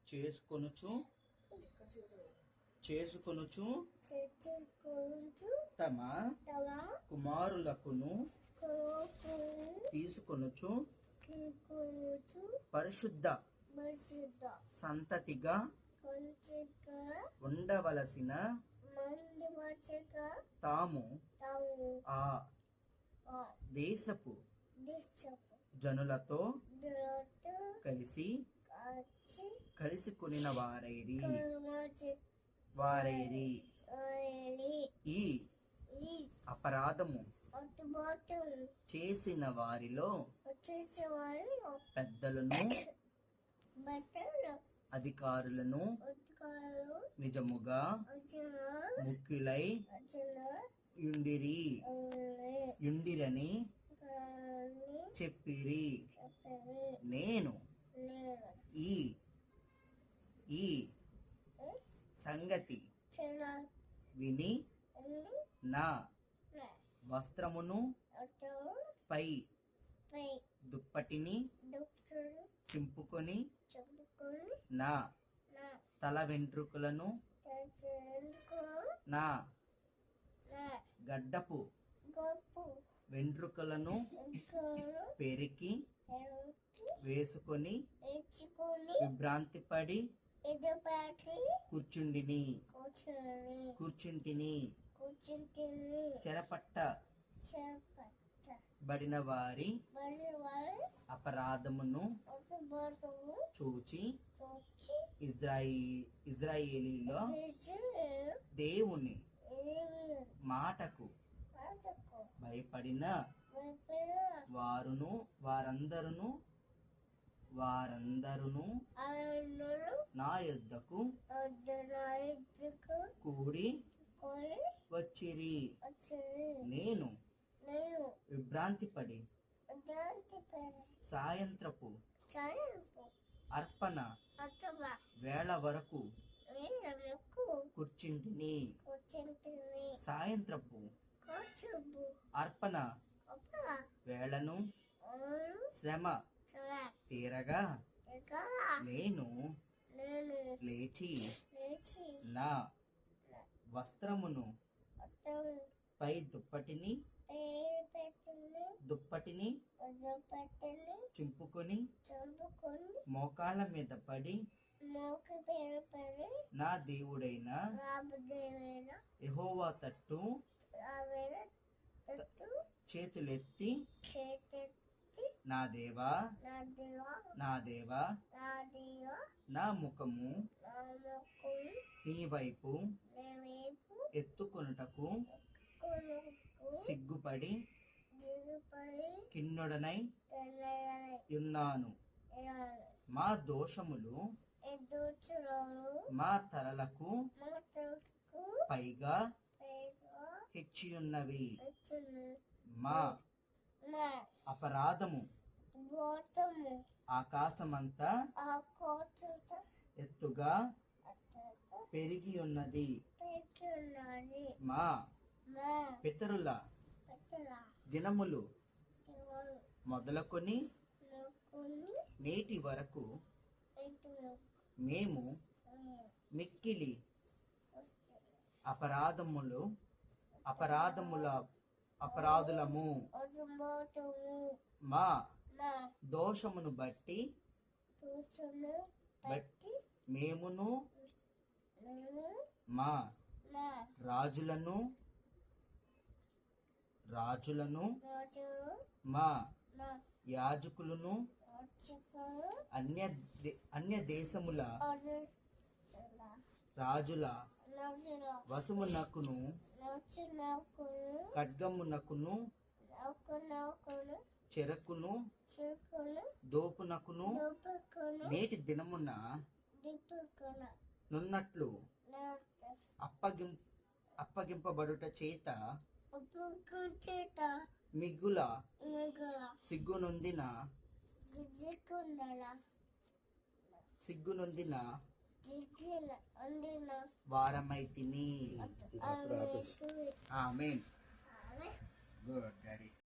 చేసుకొనుచు తమ కుమారులకును తీసుకొనుచు పరిశుద్ధ సంతతిగా ఉండవలసిన తాము ఆ దేశపు జనులతో కలిసి కొనిన వారైరి ఈ అపరాధము చేసిన వారిలో పెద్దలను అధికారులను నిజముగా ముఖ్యులై యుండిరని చెప్పిరి. నేను ఈ సంగతి విని నా వస్త్రమును పై దుప్పటిని చింపుకొని నా తల వెంట్రుకలను నా గడ్డపు వెంట్రుకలను పెరికి వేసుకొని విభ్రాంతి పడి కూర్చుంటిని. చెరపట్టబడిన వారి అపరాధమును చూచి ఇజ్రాయేలీలో దేవుని మాటకు భయపడిన వారందరూ నా యొద్దకు కూడి వచ్చిరి. నేను విభ్రాంతి పడి సాయంత్రపు అర్పణ వేళ వరకు కూర్చుంటిని. సాయంత్రపు అర్పణ వేళను శ్రమ తీరగా నేను లేచి నా వస్త్రమును పై దుప్పటిని చింపుకొని మోకాళ్ళ మీద పడి నా దేవుడైన యెహోవా తట్టు చేతులెత్తి నా దేవా నా ముఖము నీ వైపు ఎత్తుకొనుటకు సిగ్గుపడి కిన్నుడనై ఉన్నాను. మా దోషములు మా తలలకు పైగా హెచ్చియున్నవి. మా అపరాధము ఆకాశమంతా ఎత్తుగా పెరిగి ఉన్నది. మా పితరుల దినములు మొదలుకొని నేటి వరకు మేము మిక్కిలి అపరాధులము. మా దోషమును బట్టి మేమును మా రాజులను మా యాజకులను అన్య దేశముల రాజుల వశమునకును ఖడ్గమునకును చెరకును దోపునకును నేటి దినమున నున్నట్లు అప్పగింపబడుట చేత మిగుల సిగ్గునొందిన వారమైతిని. ఆమేన్. Good daddy.